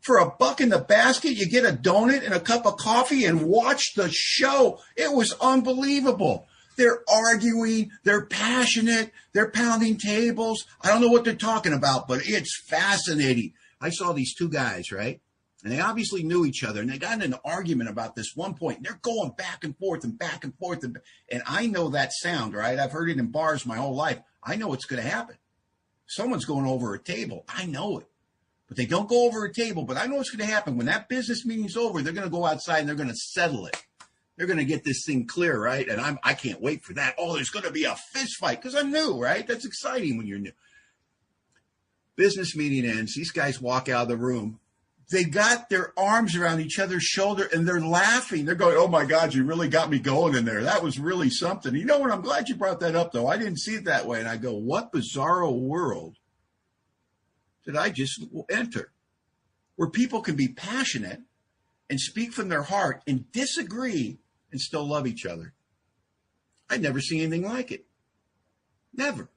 For $1 in the basket, you get a donut and a cup of coffee and watch the show. It was unbelievable. They're arguing. They're passionate. They're pounding tables. I don't know what they're talking about, but it's fascinating. I saw these 2 guys, right? And they obviously knew each other. And they got in an argument about this one point. And they're going back and forth and back and forth. And I know that sound, right? I've heard it in bars my whole life. I know what's going to happen. Someone's going over a table. I know it. But they don't go over a table. But I know what's going to happen. When that business meeting's over, they're going to go outside and they're going to settle it. They're going to get this thing clear, right? And I can't wait for that. Oh, there's going to be a fist fight because I'm new, right? That's exciting when you're new. Business meeting ends. These guys walk out of the room. They got their arms around each other's shoulder and they're laughing. They're going, oh my God, you really got me going in there. That was really something. You know what? I'm glad you brought that up, though. I didn't see it that way. And I go, what bizarro world did I just enter? Where people can be passionate and speak from their heart and disagree and still love each other. I'd never seen anything like it. Never.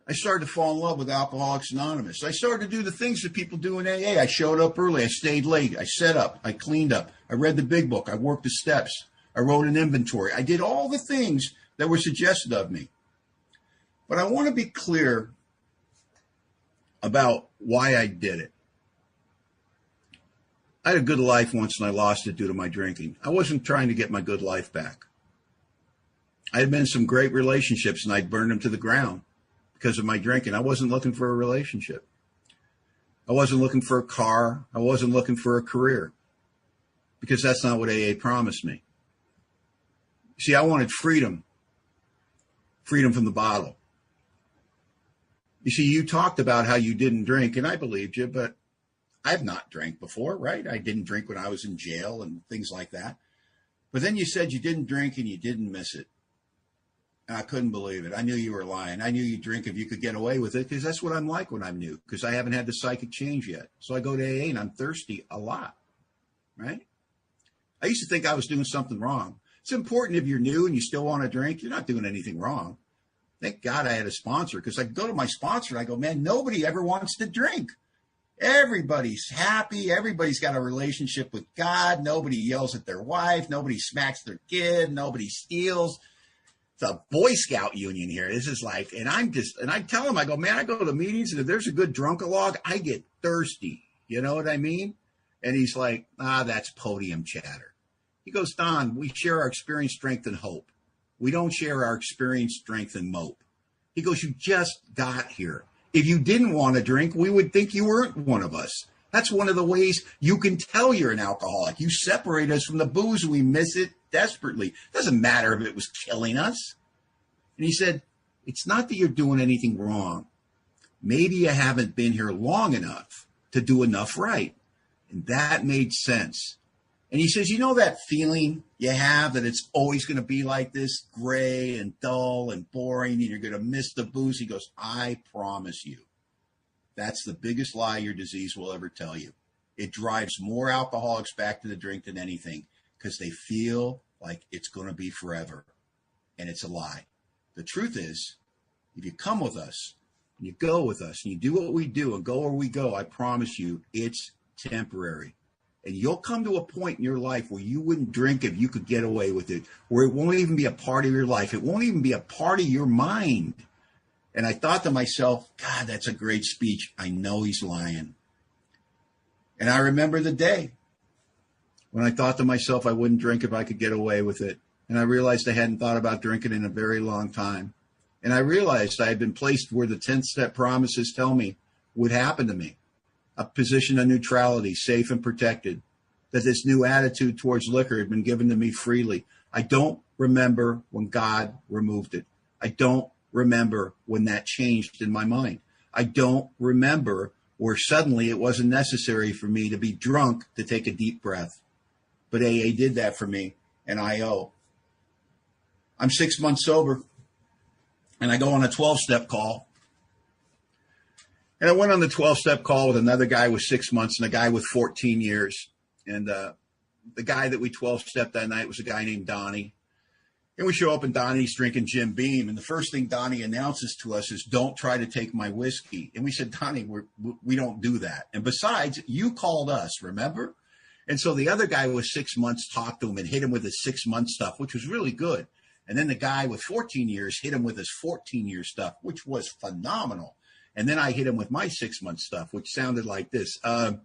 I started to fall in love with Alcoholics Anonymous. I started to do the things that people do in AA. I showed up early. I stayed late. I set up. I cleaned up. I read the big book. I worked the steps. I wrote an inventory. I did all the things that were suggested of me. But I want to be clear about why I did it. I had a good life once and I lost it due to my drinking. I wasn't trying to get my good life back. I had been in some great relationships and I'd burned them to the ground because of my drinking. I wasn't looking for a relationship. I wasn't looking for a car. I wasn't looking for a career because that's not what AA promised me. See, I wanted freedom from the bottle. You see, you talked about how you didn't drink, and I believed you, but I've not drank before, right? I didn't drink when I was in jail and things like that. But then you said you didn't drink and you didn't miss it. And I couldn't believe it. I knew you were lying. I knew you'd drink if you could get away with it because that's what I'm like when I'm new, because I haven't had the psychic change yet. So I go to AA and I'm thirsty a lot, right? I used to think I was doing something wrong. It's important if you're new and you still want to drink, you're not doing anything wrong. Thank God I had a sponsor, because I go to my sponsor and I go, man, nobody ever wants to drink. Everybody's happy. Everybody's got a relationship with God. Nobody yells at their wife. Nobody smacks their kid. Nobody steals. It's a Boy Scout union here. This is like, and I tell him, I go, man, I go to meetings and if there's a good drunk-a-log, I get thirsty. You know what I mean? And he's like, that's podium chatter. He goes, Don, we share our experience, strength, and hope. We don't share our experience, strength, and mope. He goes, you just got here. If you didn't want to drink, we would think you weren't one of us. That's one of the ways you can tell you're an alcoholic. You separate us from the booze. We miss it desperately. Doesn't matter if it was killing us. And he said, it's not that you're doing anything wrong. Maybe you haven't been here long enough to do enough right. And that made sense. And he says, you know that feeling you have that it's always going to be like this, gray and dull and boring, and you're going to miss the booze? He goes, I promise you, that's the biggest lie your disease will ever tell you. It drives more alcoholics back to the drink than anything because they feel like it's going to be forever. And it's a lie. The truth is, if you come with us, and you go with us, and you do what we do and go where we go, I promise you, it's temporary. And you'll come to a point in your life where you wouldn't drink if you could get away with it, where it won't even be a part of your life. It won't even be a part of your mind. And I thought to myself, God, that's a great speech. I know he's lying. And I remember the day when I thought to myself I wouldn't drink if I could get away with it. And I realized I hadn't thought about drinking in a very long time. And I realized I had been placed where the 10th step promises tell me would happen to me. A position of neutrality, safe and protected, that this new attitude towards liquor had been given to me freely. I don't remember when God removed it. I don't remember when that changed in my mind. I don't remember where suddenly it wasn't necessary for me to be drunk to take a deep breath. But AA did that for me, and I owe. I'm 6 months sober, and I go on a 12-step call. And I went on the 12-step call with another guy with 6 months and a guy with 14 years. And the guy that we 12-stepped that night was a guy named Donnie. And we show up and Donnie's drinking Jim Beam. And the first thing Donnie announces to us is, don't try to take my whiskey. And we said, Donnie, we don't do that. And besides, you called us, remember? And so the other guy with 6 months talked to him and hit him with his 6-month stuff, which was really good. And then the guy with 14 years hit him with his 14-year stuff, which was phenomenal. And then I hit him with my 6-month stuff, which sounded like this. I'm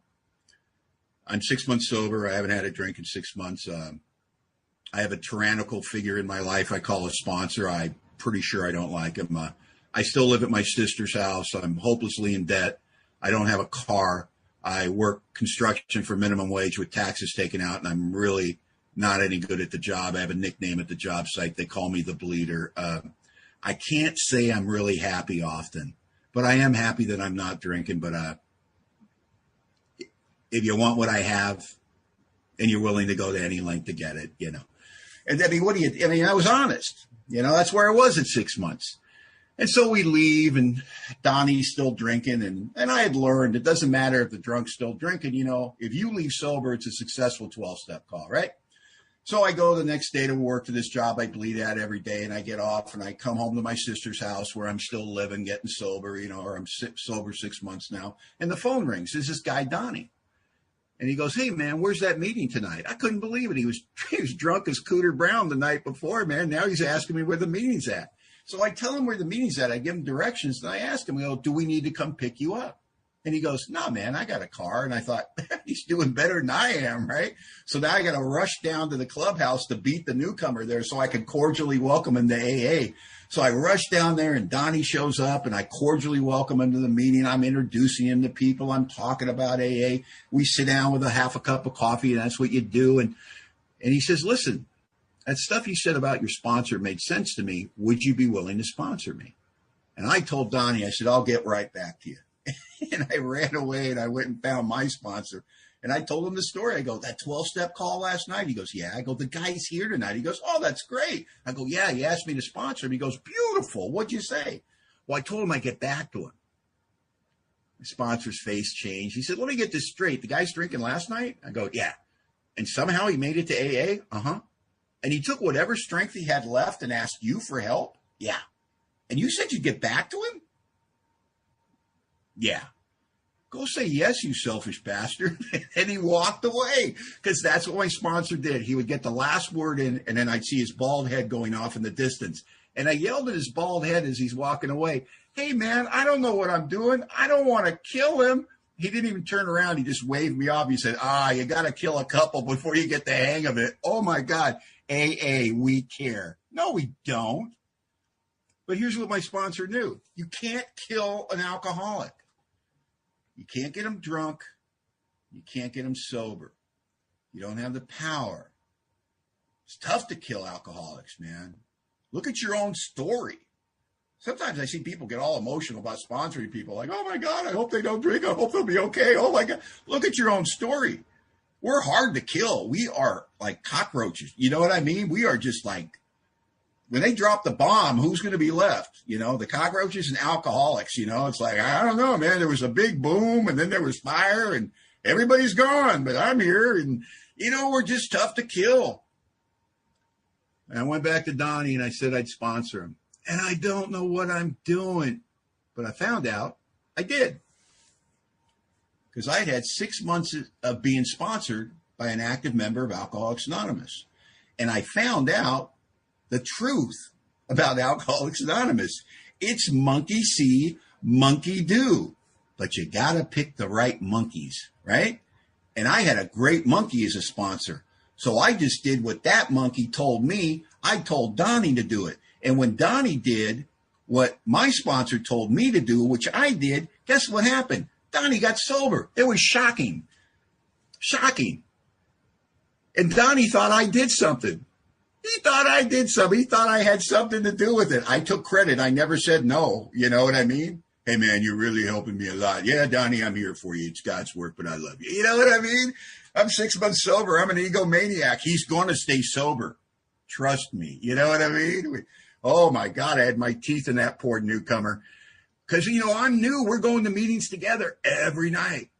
6 months sober. I haven't had a drink in 6 months. I have a tyrannical figure in my life I call a sponsor. I'm pretty sure I don't like him. I still live at my sister's house. I'm hopelessly in debt. I don't have a car. I work construction for minimum wage with taxes taken out, and I'm really not any good at the job. I have a nickname at the job site. They call me the Bleeder. I can't say I'm really happy often. But I am happy that I'm not drinking. But if you want what I have and you're willing to go to any length to get it, you know. And I mean, I was honest. You know, that's where I was at 6 months. And so we leave and Donnie's still drinking. And I had learned it doesn't matter if the drunk's still drinking. You know, if you leave sober, it's a successful 12-step call, right? So I go the next day to work to this job I bleed at every day, and I get off and I come home to my sister's house where I'm still living, getting sober, you know, or I'm sober 6 months now. And the phone rings. It's this guy, Donnie. And he goes, hey, man, where's that meeting tonight? I couldn't believe it. He was drunk as Cooter Brown the night before, man. Now he's asking me where the meeting's at. So I tell him where the meeting's at. I give him directions. And I ask him, do we need to come pick you up? And he goes, no, man, I got a car. And I thought, he's doing better than I am, right? So now I got to rush down to the clubhouse to beat the newcomer there so I can cordially welcome him to AA. So I rush down there and Donnie shows up and I cordially welcome him to the meeting. I'm introducing him to people. I'm talking about AA. We sit down with a half a cup of coffee and that's what you do. And he says, listen, that stuff you said about your sponsor made sense to me. Would you be willing to sponsor me? And I told Donnie, I said, I'll get right back to you. And I ran away and I went and found my sponsor. And I told him the story. I go, that 12-step call last night? He goes, yeah. I go, the guy's here tonight. He goes, oh, that's great. I go, yeah, he asked me to sponsor him. He goes, beautiful. What'd you say? Well, I told him I'd get back to him. The sponsor's face changed. He said, let me get this straight. The guy's drinking last night? I go, yeah. And somehow he made it to AA? Uh-huh. And he took whatever strength he had left and asked you for help? Yeah. And you said you'd get back to him? Yeah. Go say yes, you selfish bastard. And he walked away because that's what my sponsor did. He would get the last word in, and then I'd see his bald head going off in the distance. And I yelled at his bald head as he's walking away, hey, man, I don't know what I'm doing. I don't want to kill him. He didn't even turn around. He just waved me off. He said, you got to kill a couple before you get the hang of it. Oh, my God. AA, we care. No, we don't. But here's what my sponsor knew. You can't kill an alcoholic. You can't get him drunk. You can't get him sober. You don't have the power. It's tough to kill alcoholics, man. Look at your own story. Sometimes I see people get all emotional about sponsoring people. Like, oh, my God, I hope they don't drink. I hope they'll be okay. Oh, my God. Look at your own story. We're hard to kill. We are like cockroaches. You know what I mean? We are just like, when they drop the bomb, who's going to be left? You know, the cockroaches and alcoholics, you know, it's like, I don't know, man. There was a big boom and then there was fire and everybody's gone, but I'm here. And, you know, we're just tough to kill. And I went back to Donnie and I said I'd sponsor him. And I don't know what I'm doing. But I found out I did. Because I had 6 months of being sponsored by an active member of Alcoholics Anonymous. And I found out the truth about Alcoholics Anonymous. It's monkey see, monkey do. But you got to pick the right monkeys, right? And I had a great monkey as a sponsor. So I just did what that monkey told me. I told Donnie to do it. And when Donnie did what my sponsor told me to do, which I did, guess what happened? Donnie got sober. It was shocking. Shocking. And Donnie thought I did something. He thought I did something. He thought I had something to do with it. I took credit. I never said no. You know what I mean? Hey, man, you're really helping me a lot. Yeah, Donnie, I'm here for you. It's God's work, but I love you. You know what I mean? I'm 6 months sober. I'm an egomaniac. He's going to stay sober. Trust me. You know what I mean? Oh, my God, I had my teeth in that poor newcomer. Because, you know, I'm new. We're going to meetings together every night.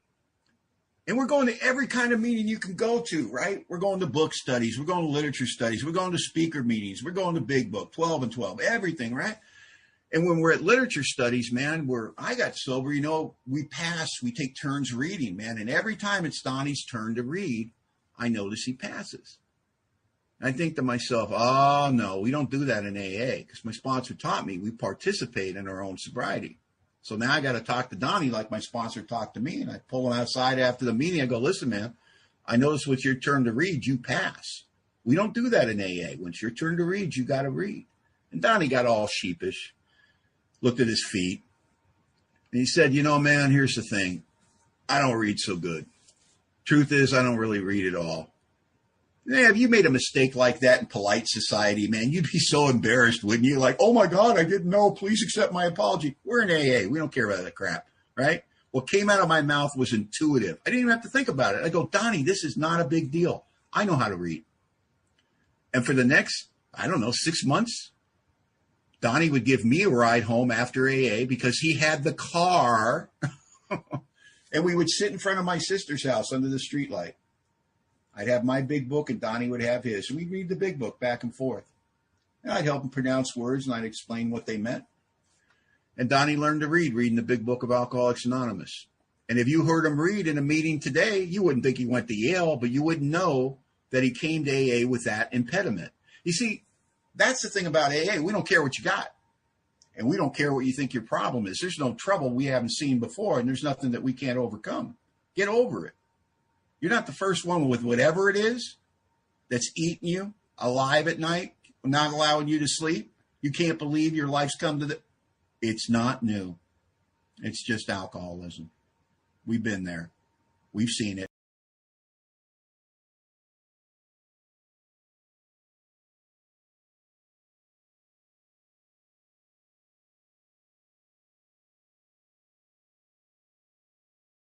And we're going to every kind of meeting you can go to, right? We're going to book studies. We're going to literature studies. We're going to speaker meetings. We're going to Big Book, 12 and 12, everything, right? And when we're at literature studies, man, I got sober, you know, we take turns reading, man. And every time it's Donnie's turn to read, I notice he passes. I think to myself, oh, no, we don't do that in AA because my sponsor taught me we participate in our own sobriety. So now I got to talk to Donnie like my sponsor talked to me. And I pull him outside after the meeting. I go, listen, man, I noticed when it's your turn to read, you pass. We don't do that in AA. When it's your turn to read, you got to read. And Donnie got all sheepish, looked at his feet. And he said, you know, man, here's the thing. I don't read so good. Truth is, I don't really read at all. Yeah, if you made a mistake like that in polite society, man, you'd be so embarrassed, wouldn't you? Like, oh, my God, I didn't know. Please accept my apology. We're in AA. We don't care about that crap, right? What came out of my mouth was intuitive. I didn't even have to think about it. I go, Donnie, this is not a big deal. I know how to read. And for the next, 6 months, Donnie would give me a ride home after AA because he had the car. And we would sit in front of my sister's house under the streetlight. I'd have my big book and Donnie would have his. And we'd read the big book back and forth. And I'd help him pronounce words and I'd explain what they meant. And Donnie learned to read, reading the big book of Alcoholics Anonymous. And if you heard him read in a meeting today, you wouldn't think he went to Yale, but you wouldn't know that he came to AA with that impediment. You see, that's the thing about AA. We don't care what you got. And we don't care what you think your problem is. There's no trouble we haven't seen before, and there's nothing that we can't overcome. Get over it. You're not the first one with whatever it is that's eating you alive at night, not allowing you to sleep. You can't believe your life's come to the... It's not new. It's just alcoholism. We've been there. We've seen it.